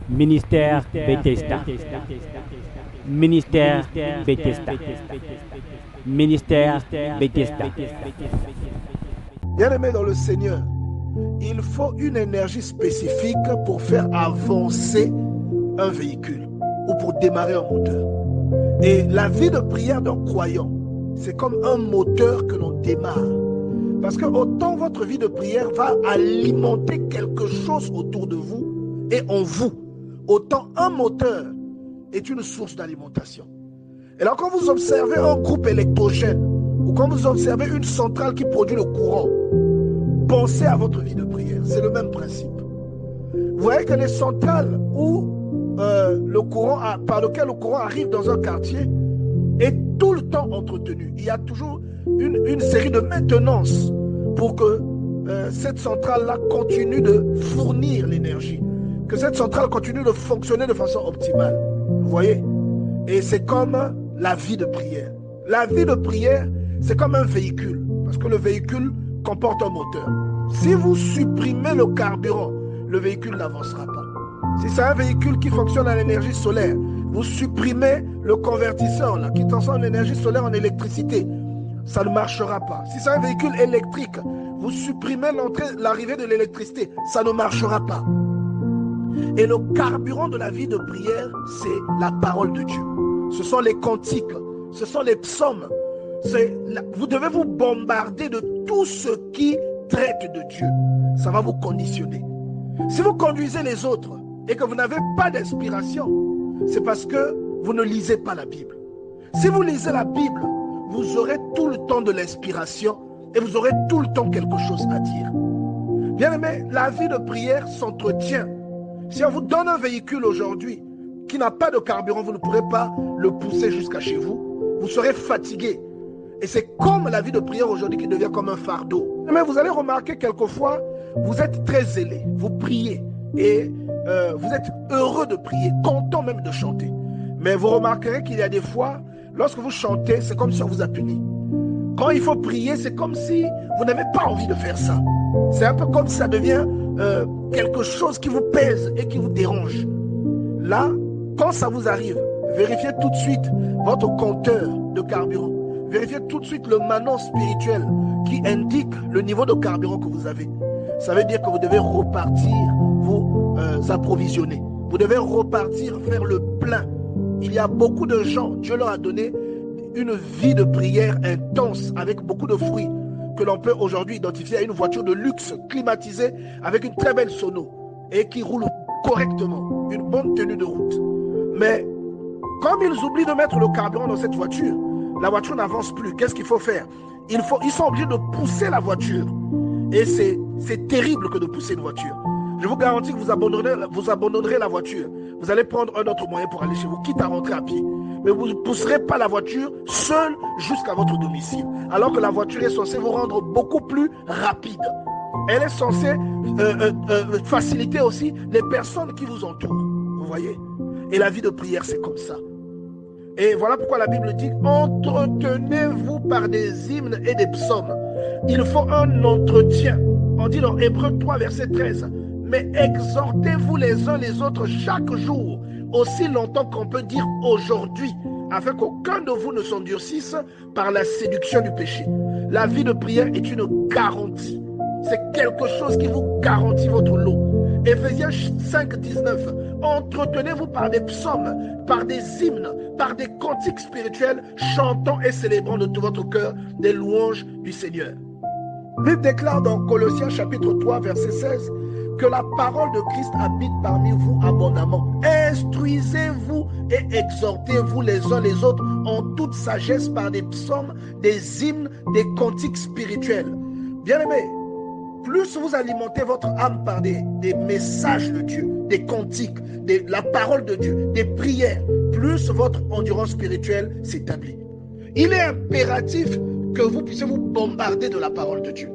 Ministère Bethesda. Ministère Bethesda. Ministère Bethesda. Bien-aimés dans le Seigneur, il faut une énergie spécifique pour faire avancer un véhicule ou pour démarrer un moteur. Et la vie de prière d'un croyant, c'est comme un moteur que l'on démarre. Parce que autant votre vie de prière va alimenter quelque chose autour de vous et en vous, autant un moteur est une source d'alimentation. Et là, quand vous observez un groupe électrogène ou quand vous observez une centrale qui produit le courant, pensez à votre vie de prière. C'est le même principe. Vous voyez que les centrales où le courant par lequel le courant arrive dans un quartier est tout le temps entretenu. Il y a toujours une série de maintenance pour que cette centrale-là continue de fournir l'énergie, que cette centrale continue de fonctionner de façon optimale. Vous voyez? Et c'est comme la vie de prière. La vie de prière, c'est comme un véhicule, parce que le véhicule comporte un moteur. Si vous supprimez le carburant, le véhicule n'avancera pas. Si c'est un véhicule qui fonctionne à l'énergie solaire, vous supprimez le convertisseur là, qui transforme l'énergie solaire en électricité, ça ne marchera pas. Si c'est un véhicule électrique, vous supprimez l'arrivée de l'électricité, ça ne marchera pas. Et le carburant de la vie de prière, c'est la parole de Dieu. Ce sont les cantiques, ce sont les psaumes. Vous devez vous bombarder de tout ce qui traite de Dieu. Ça va vous conditionner. Si vous conduisez les autres et que vous n'avez pas d'inspiration, c'est parce que vous ne lisez pas la Bible. Si vous lisez la Bible, vous aurez tout le temps de l'inspiration et vous aurez tout le temps quelque chose à dire. Bien-aimés, la vie de prière s'entretient. Si on vous donne un véhicule aujourd'hui qui n'a pas de carburant, vous ne pourrez pas le pousser jusqu'à chez vous. Vous serez fatigué. Et c'est comme la vie de prière aujourd'hui qui devient comme un fardeau. Mais vous allez remarquer quelquefois, vous êtes très zélé, vous priez et vous êtes heureux de prier, content même de chanter. Mais vous remarquerez qu'il y a des fois, lorsque vous chantez, c'est comme si on vous a puni. Quand il faut prier, c'est comme si vous n'avez pas envie de faire ça. C'est un peu comme si ça devient quelque chose qui vous pèse et qui vous dérange. Là, quand ça vous arrive, vérifiez tout de suite votre compteur de carburant. Vérifiez tout de suite le manon spirituel qui indique le niveau de carburant que vous avez. Ça veut dire que vous devez repartir vous approvisionner. Vous devez repartir faire le plein. Il y a beaucoup de gens, Dieu leur a donné une vie de prière intense avec beaucoup de fruits que l'on peut aujourd'hui identifier à une voiture de luxe climatisée avec une très belle sono et qui roule correctement, une bonne tenue de route. Mais comme ils oublient de mettre le carburant dans cette voiture, la voiture n'avance plus. Qu'est-ce qu'il faut faire? Ils sont obligés de pousser la voiture. Et c'est terrible que de pousser une voiture. Je vous garantis que vous abandonnerez la voiture. Vous allez prendre un autre moyen pour aller chez vous, quitte à rentrer à pied. Mais vous ne pousserez pas la voiture seule jusqu'à votre domicile. Alors que la voiture est censée vous rendre beaucoup plus rapide. Elle est censée faciliter aussi les personnes qui vous entourent. Vous voyez? Et la vie de prière, c'est comme ça. Et voilà pourquoi la Bible dit: entretenez-vous par des hymnes et des psaumes. Il faut un entretien. On dit dans Hébreux 3, verset 13. Mais exhortez-vous les uns les autres chaque jour, aussi longtemps qu'on peut dire aujourd'hui, afin qu'aucun de vous ne s'endurcisse par la séduction du péché. La vie de prière est une garantie. C'est quelque chose qui vous garantit votre lot. Éphésiens 5, 19. Entretenez-vous par des psaumes, par des hymnes, par des cantiques spirituels, chantant et célébrant de tout votre cœur des louanges du Seigneur. La Bible déclare dans Colossiens chapitre 3, verset 16, que la parole de Christ habite parmi vous abondamment. Instruisez-vous et exhortez-vous les uns les autres en toute sagesse par des psaumes, des hymnes, des cantiques spirituels. Bien-aimés, plus vous alimentez votre âme par des messages de Dieu, des cantiques, la parole de Dieu, des prières, plus votre endurance spirituelle s'établit. Il est impératif que vous puissiez vous bombarder de la parole de Dieu.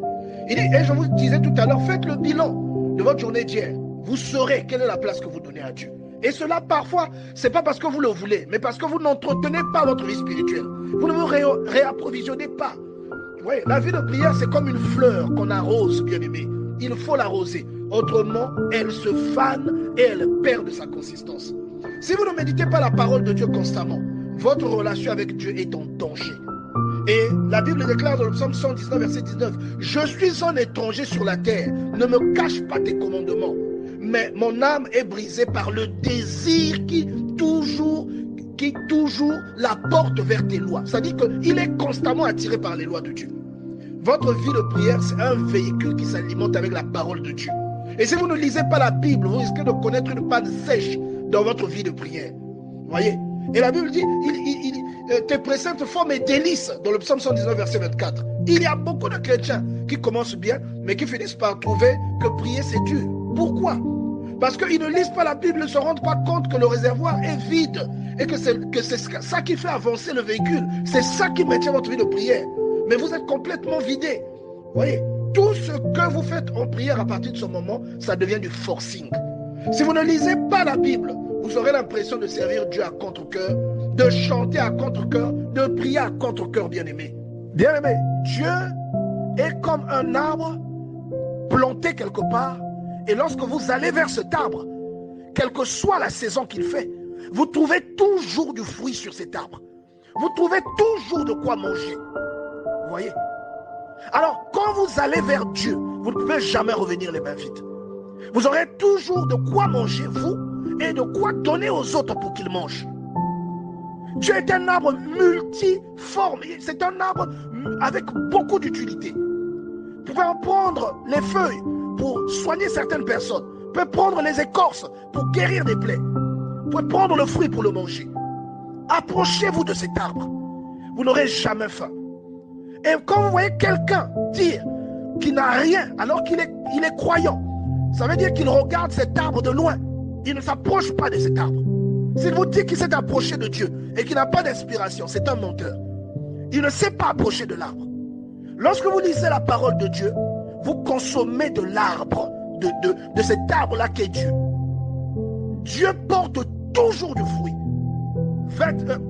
Il dit, et je vous disais tout à l'heure, faites le bilan de votre journée d'hier. Vous saurez quelle est la place que vous donnez à Dieu. Et cela, parfois, ce n'est pas parce que vous le voulez, mais parce que vous n'entretenez pas votre vie spirituelle. Vous ne vous réapprovisionnez pas. Oui, la vie de prière, c'est comme une fleur qu'on arrose, bien-aimé. Il faut l'arroser. Autrement, elle se fane et elle perd de sa consistance. Si vous ne méditez pas la parole de Dieu constamment, votre relation avec Dieu est en danger. Et la Bible déclare dans le psaume 119, verset 19, « Je suis un étranger sur la terre, ne me cache pas tes commandements, mais mon âme est brisée par le désir qui toujours la porte vers tes lois. » C'est-à-dire qu'il est constamment attiré par les lois de Dieu. Votre vie de prière, c'est un véhicule qui s'alimente avec la parole de Dieu. Et si vous ne lisez pas la Bible, vous risquez de connaître une panne sèche dans votre vie de prière. Voyez? Et la Bible dit, tes préceptes font mes délices, dans le psaume 119, verset 24. Il y a beaucoup de chrétiens qui commencent bien, mais qui finissent par trouver que prier c'est dur. Pourquoi? Parce qu'ils ne lisent pas la Bible, ils ne se rendent pas compte que le réservoir est vide et que c'est ça qui fait avancer le véhicule. C'est ça qui maintient votre vie de prière. Mais vous êtes complètement vidé. Voyez, tout ce que vous faites en prière à partir de ce moment, ça devient du forcing. Si vous ne lisez pas la Bible, vous aurez l'impression de servir Dieu à contre-cœur, de chanter à contre-cœur, de prier à contre-cœur, bien-aimé. Bien-aimé, Dieu est comme un arbre planté quelque part, et lorsque vous allez vers cet arbre, quelle que soit la saison qu'il fait, vous trouvez toujours du fruit sur cet arbre. Vous trouvez toujours de quoi manger. Vous voyez? Alors, quand vous allez vers Dieu, vous ne pouvez jamais revenir les mains vides. Vous aurez toujours de quoi manger, vous, et de quoi donner aux autres pour qu'ils mangent. Dieu est un arbre multiforme. C'est un arbre avec beaucoup d'utilité. Vous pouvez en prendre les feuilles pour soigner certaines personnes. Vous pouvez prendre les écorces pour guérir des plaies. Vous pouvez prendre le fruit pour le manger. Approchez-vous de cet arbre. Vous n'aurez jamais faim. Et quand vous voyez quelqu'un dire qu'il n'a rien alors qu'il est croyant, ça veut dire qu'il regarde cet arbre de loin. Il ne s'approche pas de cet arbre. S'il vous dit qu'il s'est approché de Dieu et qu'il n'a pas d'inspiration, c'est un menteur. Il ne sait pas approcher de l'arbre. Lorsque vous lisez la parole de Dieu, vous consommez de l'arbre, de cet arbre-là qui est Dieu. Dieu porte toujours du fruit.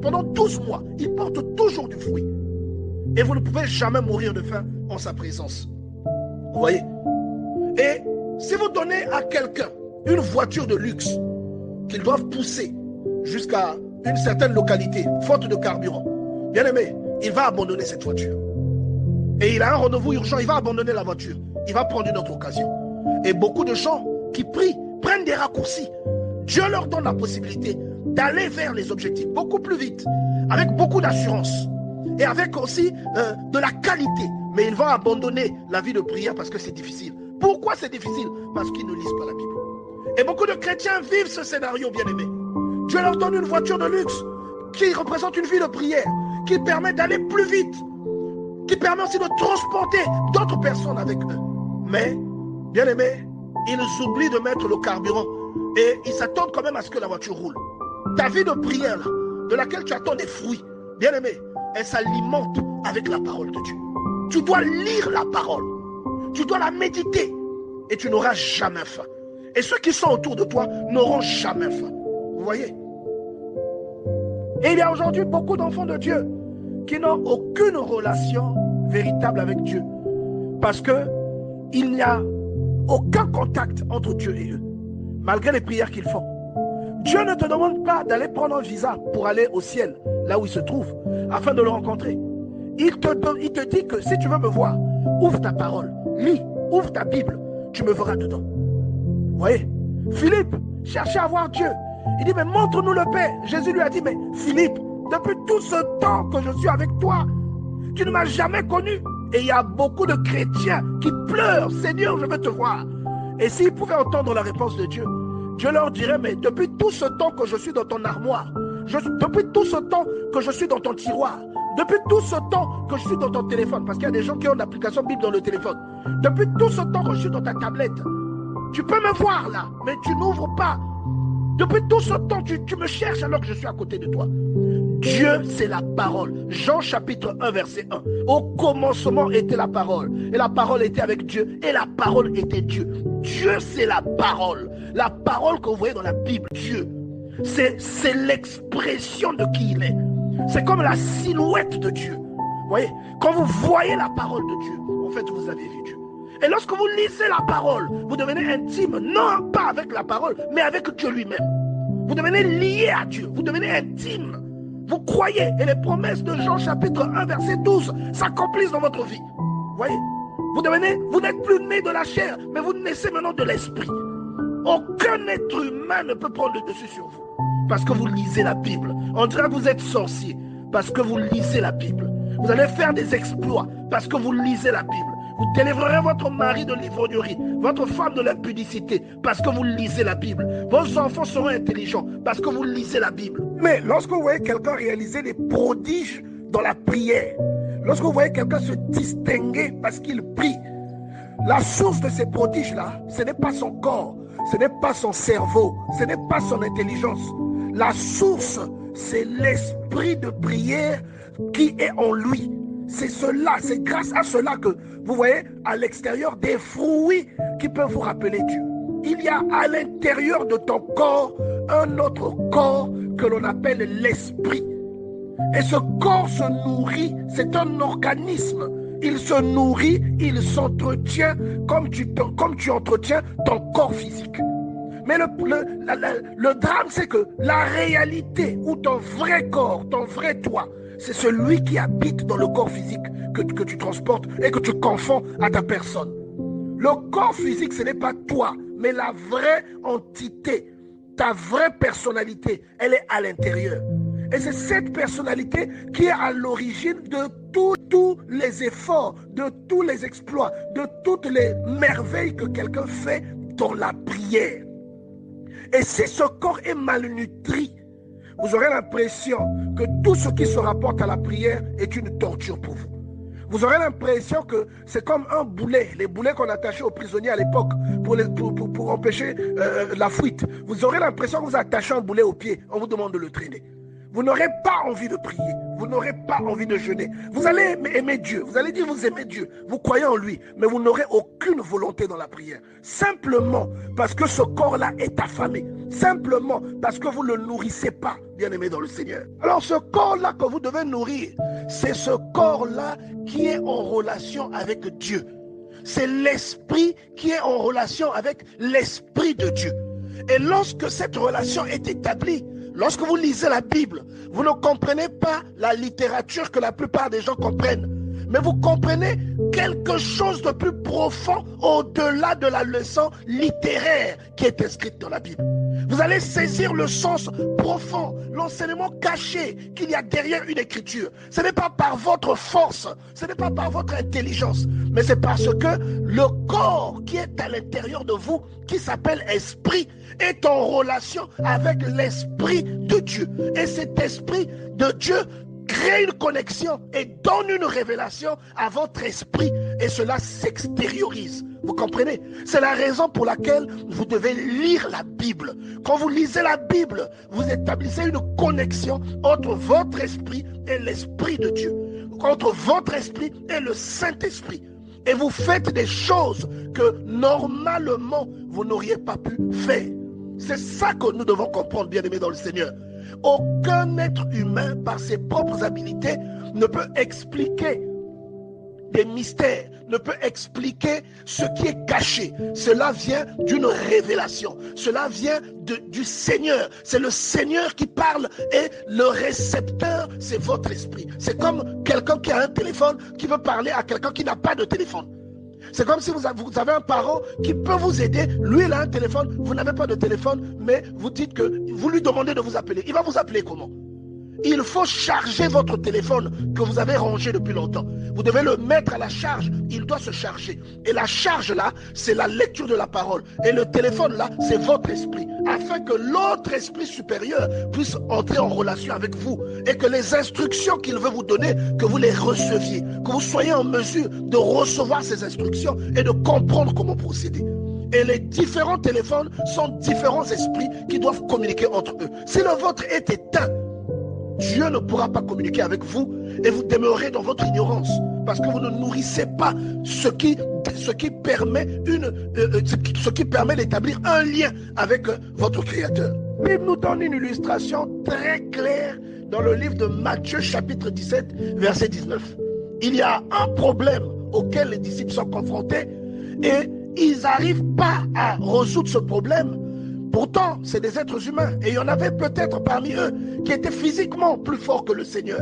Pendant 12 mois, il porte toujours du fruit. Et vous ne pouvez jamais mourir de faim en sa présence. Vous voyez? Et si vous donnez à quelqu'un une voiture de luxe qu'ils doivent pousser jusqu'à une certaine localité, faute de carburant, bien aimé, il va abandonner cette voiture. Et il a un rendez-vous urgent, il va abandonner la voiture. Il va prendre une autre occasion. Et beaucoup de gens qui prient prennent des raccourcis. Dieu leur donne la possibilité d'aller vers les objectifs beaucoup plus vite, avec beaucoup d'assurance et avec aussi de la qualité. Mais ils vont abandonner la vie de prière parce que c'est difficile. Pourquoi c'est difficile? Parce qu'ils ne lisent pas la Bible. Et beaucoup de chrétiens vivent ce scénario, bien-aimé. Dieu leur donne une voiture de luxe qui représente une vie de prière, qui permet d'aller plus vite, qui permet aussi de transporter d'autres personnes avec eux. Mais, bien-aimé, ils oublient de mettre le carburant et ils s'attendent quand même à ce que la voiture roule. Ta vie de prière, là, de laquelle tu attends des fruits, bien-aimé, elle s'alimente avec la parole de Dieu. Tu dois lire la parole. Tu dois la méditer et tu n'auras jamais faim. Et ceux qui sont autour de toi n'auront jamais faim. Vous voyez? Et il y a aujourd'hui beaucoup d'enfants de Dieu qui n'ont aucune relation véritable avec Dieu. Parce qu'il n'y a aucun contact entre Dieu et eux, malgré les prières qu'ils font. Dieu ne te demande pas d'aller prendre un visa pour aller au ciel, là où il se trouve, afin de le rencontrer. Il te dit que si tu veux me voir, ouvre ta parole, lis, ouvre ta Bible, tu me verras dedans. Vous voyez? Philippe cherchait à voir Dieu. Il dit, mais montre-nous le Père. Jésus lui a dit, mais Philippe, depuis tout ce temps que je suis avec toi, tu ne m'as jamais connu. Et il y a beaucoup de chrétiens qui pleurent, Seigneur, je veux te voir. Et s'ils pouvaient entendre la réponse de Dieu, Dieu leur dirait, mais depuis tout ce temps que je suis dans ton armoire, depuis tout ce temps que je suis dans ton tiroir, depuis tout ce temps que je suis dans ton téléphone, parce qu'il y a des gens qui ont l'application Bible dans le téléphone, depuis tout ce temps que je suis dans ta tablette, tu peux me voir là, mais tu n'ouvres pas. Depuis tout ce temps, tu me cherches alors que je suis à côté de toi. Dieu, c'est la parole. Jean chapitre 1, verset 1. Au commencement était la parole. Et la parole était avec Dieu. Et la parole était Dieu. Dieu, c'est la parole. La parole que vous voyez dans la Bible, Dieu, c'est l'expression de qui il est. C'est comme la silhouette de Dieu. Vous voyez, quand vous voyez la parole de Dieu, en fait, vous avez vu Dieu. Et lorsque vous lisez la parole, vous devenez intime, non pas avec la parole, mais avec Dieu lui-même. Vous devenez lié à Dieu, vous devenez intime. Vous croyez, et les promesses de Jean chapitre 1 verset 12 s'accomplissent dans votre vie. Voyez, vous n'êtes plus né de la chair, mais vous naissez maintenant de l'esprit. Aucun être humain ne peut prendre le dessus sur vous, parce que vous lisez la Bible. On dirait que vous êtes sorcier, parce que vous lisez la Bible. Vous allez faire des exploits, parce que vous lisez la Bible. Vous délivrerez votre mari de l'ivrognerie, votre femme de l'impudicité, parce que vous lisez la Bible. Vos enfants seront intelligents, parce que vous lisez la Bible. Mais lorsque vous voyez quelqu'un réaliser des prodiges dans la prière, lorsque vous voyez quelqu'un se distinguer parce qu'il prie, la source de ces prodiges-là, ce n'est pas son corps, ce n'est pas son cerveau, ce n'est pas son intelligence. La source, c'est l'esprit de prière qui est en lui. C'est cela, c'est grâce à cela que vous voyez à l'extérieur des fruits qui peuvent vous rappeler Dieu. Il y a à l'intérieur de ton corps un autre corps que l'on appelle l'esprit. Et ce corps se nourrit, c'est un organisme. Il se nourrit, il s'entretient comme tu entretiens ton corps physique. Mais le drame, c'est que la réalité ou ton vrai corps, ton vrai toi, c'est celui qui habite dans le corps physique que tu transportes et que tu confonds à ta personne. Le corps physique, ce n'est pas toi, mais la vraie entité, ta vraie personnalité, elle est à l'intérieur. Et c'est cette personnalité qui est à l'origine de tous les efforts, de tous les exploits, de toutes les merveilles que quelqu'un fait dans la prière. Et si ce corps est malnutri, vous aurez l'impression que tout ce qui se rapporte à la prière est une torture pour vous. Vous aurez l'impression que c'est comme un boulet, les boulets qu'on attachait aux prisonniers à l'époque pour empêcher la fuite. Vous aurez l'impression que vous attachez un boulet au pied, on vous demande de le traîner. Vous n'aurez pas envie de prier, vous n'aurez pas envie de jeûner. Vous allez aimer Dieu, vous allez dire vous aimez Dieu, vous croyez en lui, mais vous n'aurez aucune volonté dans la prière. Simplement parce que ce corps-là est affamé, simplement parce que vous ne le nourrissez pas, bien-aimé dans le Seigneur. Alors ce corps-là que vous devez nourrir, c'est ce corps-là qui est en relation avec Dieu. C'est l'esprit qui est en relation avec l'esprit de Dieu. Et lorsque cette relation est établie, lorsque vous lisez la Bible, vous ne comprenez pas la littérature que la plupart des gens comprennent, mais vous comprenez quelque chose de plus profond au-delà de la leçon littéraire qui est inscrite dans la Bible. Vous allez saisir le sens profond, l'enseignement caché qu'il y a derrière une écriture. Ce n'est pas par votre force, ce n'est pas par votre intelligence, mais c'est parce que le corps qui est à l'intérieur de vous, qui s'appelle esprit, est en relation avec l'esprit de Dieu. Et cet esprit de Dieu crée une connexion et donne une révélation à votre esprit, et cela s'extériorise. Vous comprenez? C'est la raison pour laquelle vous devez lire la Bible. Quand vous lisez la Bible, vous établissez une connexion entre votre esprit et l'esprit de Dieu, entre votre esprit et le Saint-Esprit. Et vous faites des choses que normalement vous n'auriez pas pu faire. C'est ça que nous devons comprendre, bien-aimés dans le Seigneur. Aucun être humain, par ses propres habiletés, ne peut expliquer des mystères, ne peut expliquer ce qui est caché. Cela vient d'une révélation. Cela vient du Seigneur. C'est le Seigneur qui parle et le récepteur, c'est votre esprit. C'est comme quelqu'un qui a un téléphone qui veut parler à quelqu'un qui n'a pas de téléphone. C'est comme si vous avez un parent qui peut vous aider. Lui, il a un téléphone, vous n'avez pas de téléphone, mais vous dites que vous lui demandez de vous appeler. Il va vous appeler comment? Il faut charger votre téléphone que vous avez rangé depuis longtemps. Vous devez le mettre à la charge. Il doit se charger. Et la charge là, c'est la lecture de la parole. Et le téléphone là, c'est votre esprit. Afin que l'autre esprit supérieur puisse entrer en relation avec vous. Et que les instructions qu'il veut vous donner, que vous les receviez. Que vous soyez en mesure de recevoir ces instructions et de comprendre comment procéder. Et les différents téléphones sont différents esprits qui doivent communiquer entre eux. Si le vôtre est éteint, Dieu ne pourra pas communiquer avec vous et vous demeurez dans votre ignorance parce que vous ne nourrissez pas ce qui permet d'établir un lien avec votre Créateur. La Bible nous donne une illustration très claire dans le livre de Matthieu chapitre 17 verset 19. Il y a un problème auquel les disciples sont confrontés et ils n'arrivent pas à résoudre ce problème. Pourtant, c'est des êtres humains et il y en avait peut-être parmi eux qui étaient physiquement plus forts que le Seigneur.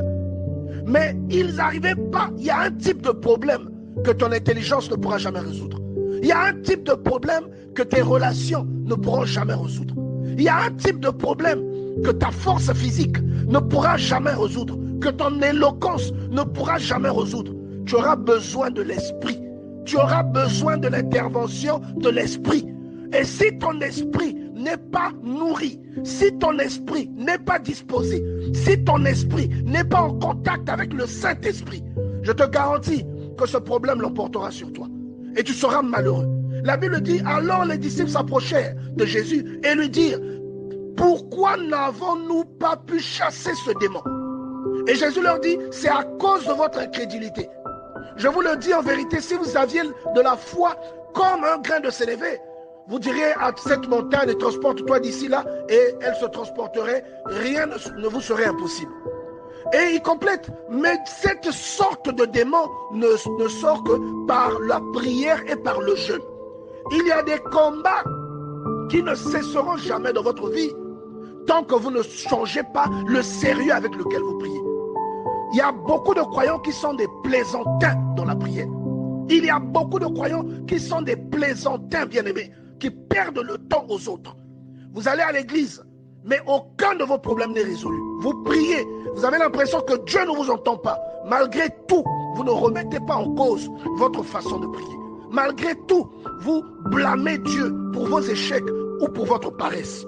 Mais ils n'arrivaient pas. Il y a un type de problème que ton intelligence ne pourra jamais résoudre. Il y a un type de problème que tes relations ne pourront jamais résoudre. Il y a un type de problème que ta force physique ne pourra jamais résoudre, que ton éloquence ne pourra jamais résoudre. Tu auras besoin de l'esprit. Tu auras besoin de l'intervention de l'esprit. Et si ton esprit n'est pas nourri, si ton esprit n'est pas disposé, si ton esprit n'est pas en contact avec le Saint-Esprit, je te garantis que ce problème l'emportera sur toi. Et tu seras malheureux. La Bible dit, alors les disciples s'approchèrent de Jésus et lui dirent, pourquoi n'avons-nous pas pu chasser ce démon? Et Jésus leur dit, c'est à cause de votre incrédulité. Je vous le dis en vérité, si vous aviez de la foi comme un grain de sénévé, vous diriez à cette montagne, transporte-toi d'ici là, et elle se transporterait, rien ne vous serait impossible. Et il complète, mais cette sorte de démon ne sort que par la prière et par le jeûne. Il y a des combats qui ne cesseront jamais dans votre vie, tant que vous ne changez pas le sérieux avec lequel vous priez. Il y a beaucoup de croyants qui sont des plaisantins dans la prière. Il y a beaucoup de croyants qui sont des plaisantins, bien-aimés, qui perdent le temps aux autres. Vous allez à l'église, mais aucun de vos problèmes n'est résolu. Vous priez, vous avez l'impression que Dieu ne vous entend pas. Malgré tout, vous ne remettez pas en cause votre façon de prier. Malgré tout, vous blâmez Dieu pour vos échecs ou pour votre paresse.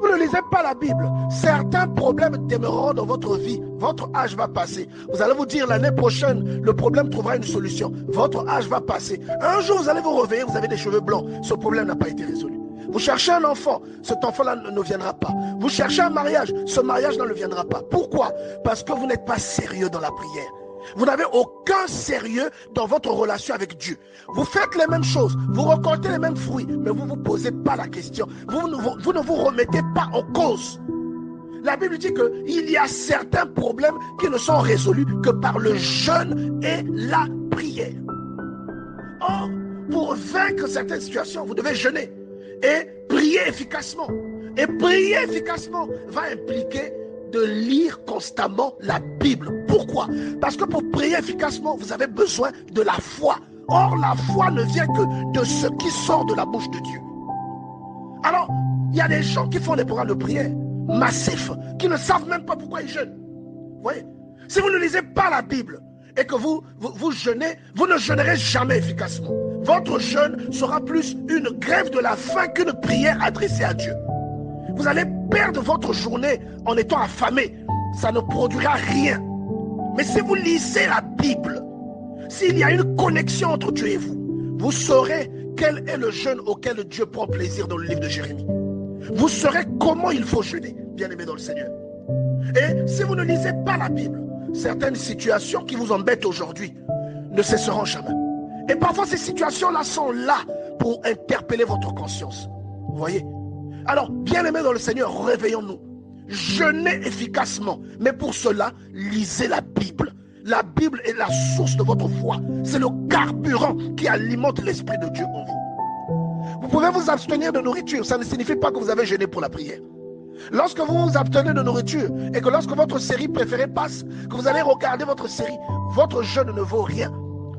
Vous ne lisez pas la Bible. Certains problèmes demeureront dans votre vie. Votre âge va passer. Vous allez vous dire l'année prochaine, le problème trouvera une solution. Votre âge va passer. Un jour, vous allez vous réveiller, vous avez des cheveux blancs. Ce problème n'a pas été résolu. Vous cherchez un enfant, cet enfant-là ne viendra pas. Vous cherchez un mariage, ce mariage ne viendra pas. Pourquoi? Parce que vous n'êtes pas sérieux dans la prière. Vous n'avez aucun sérieux dans votre relation avec Dieu. Vous faites les mêmes choses, vous récoltez les mêmes fruits, mais vous ne vous posez pas la question. Vous ne vous remettez pas en cause. La Bible dit qu'il y a certains problèmes qui ne sont résolus que par le jeûne et la prière. Or, pour vaincre certaines situations, vous devez jeûner et prier efficacement. Et prier efficacement va impliquer de lire constamment la Bible. Pourquoi? Parce que pour prier efficacement, vous avez besoin de la foi. Or, la foi ne vient que de ce qui sort de la bouche de Dieu. Alors, il y a des gens qui font des programmes de prière massifs, qui ne savent même pas pourquoi ils jeûnent. Vous voyez? Si vous ne lisez pas la Bible et que vous jeûnez, vous ne jeûnerez jamais efficacement. Votre jeûne sera plus une grève de la faim qu'une prière adressée à Dieu. Vous allez perdre votre journée en étant affamé. Ça ne produira rien. Mais si vous lisez la Bible, s'il y a une connexion entre Dieu et vous, vous saurez quel est le jeûne auquel Dieu prend plaisir dans le livre de Jérémie. Vous saurez comment il faut jeûner, bien-aimé dans le Seigneur. Et si vous ne lisez pas la Bible, certaines situations qui vous embêtent aujourd'hui ne cesseront jamais. Et parfois ces situations-là sont là pour interpeller votre conscience. Vous voyez? Alors, bien-aimés dans le Seigneur, réveillons-nous. Jeûnez efficacement. Mais pour cela, lisez la Bible. La Bible est la source de votre foi. C'est le carburant qui alimente l'Esprit de Dieu en vous. Vous pouvez vous abstenir de nourriture. Ça ne signifie pas que vous avez jeûné pour la prière. Lorsque vous vous abstenez de nourriture et que lorsque votre série préférée passe, que vous allez regarder votre série, votre jeûne ne vaut rien.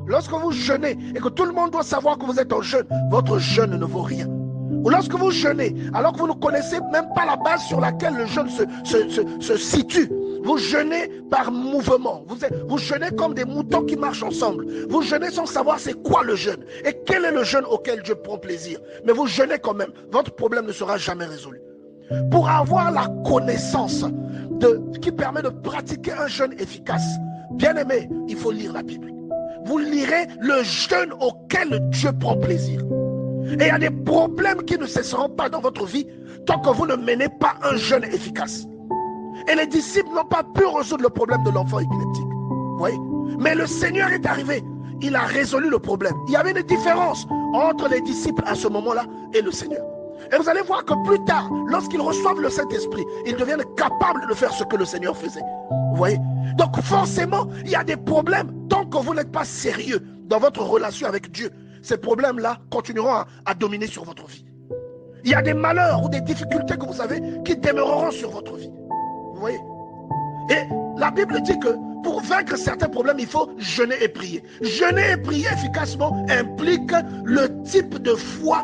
Lorsque vous jeûnez et que tout le monde doit savoir que vous êtes en jeûne, votre jeûne ne vaut rien. Ou lorsque vous jeûnez, alors que vous ne connaissez même pas la base sur laquelle le jeûne se situe, vous jeûnez par mouvement. Vous jeûnez comme des moutons qui marchent ensemble. Vous jeûnez sans savoir c'est quoi le jeûne et quel est le jeûne auquel Dieu prend plaisir. Mais vous jeûnez quand même. Votre problème ne sera jamais résolu. Pour avoir la connaissance qui permet de pratiquer un jeûne efficace, bien aimé, il faut lire la Bible. Vous lirez le jeûne auquel Dieu prend plaisir. Et il y a des problèmes qui ne cesseront pas dans votre vie tant que vous ne menez pas un jeûne efficace. Et les disciples n'ont pas pu résoudre le problème de l'enfant épileptique. Vous voyez? Mais le Seigneur est arrivé. Il a résolu le problème. Il y avait une différence entre les disciples à ce moment-là et le Seigneur. Et vous allez voir que plus tard, lorsqu'ils reçoivent le Saint-Esprit, ils deviennent capables de faire ce que le Seigneur faisait. Vous voyez? Donc forcément, il y a des problèmes tant que vous n'êtes pas sérieux dans votre relation avec Dieu. ces problèmes-là continueront à dominer sur votre vie. Il y a des malheurs ou des difficultés que vous avez qui demeureront sur votre vie. Vous voyez? Et la Bible dit que pour vaincre certains problèmes, il faut jeûner et prier. Jeûner et prier efficacement implique le type de foi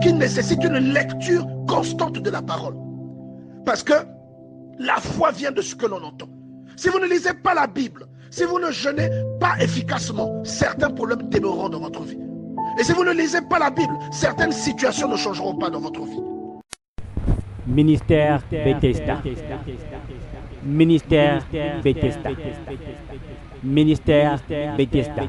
qui nécessite une lecture constante de la parole. Parce que la foi vient de ce que l'on entend. Si vous ne lisez pas la Bible, si vous ne jeûnez pas efficacement, certains problèmes demeureront dans votre vie. Et si vous ne lisez pas la Bible, certaines situations ne changeront pas dans votre vie. Ministère Bethesda. Ministère Bethesda. Ministère Bethesda.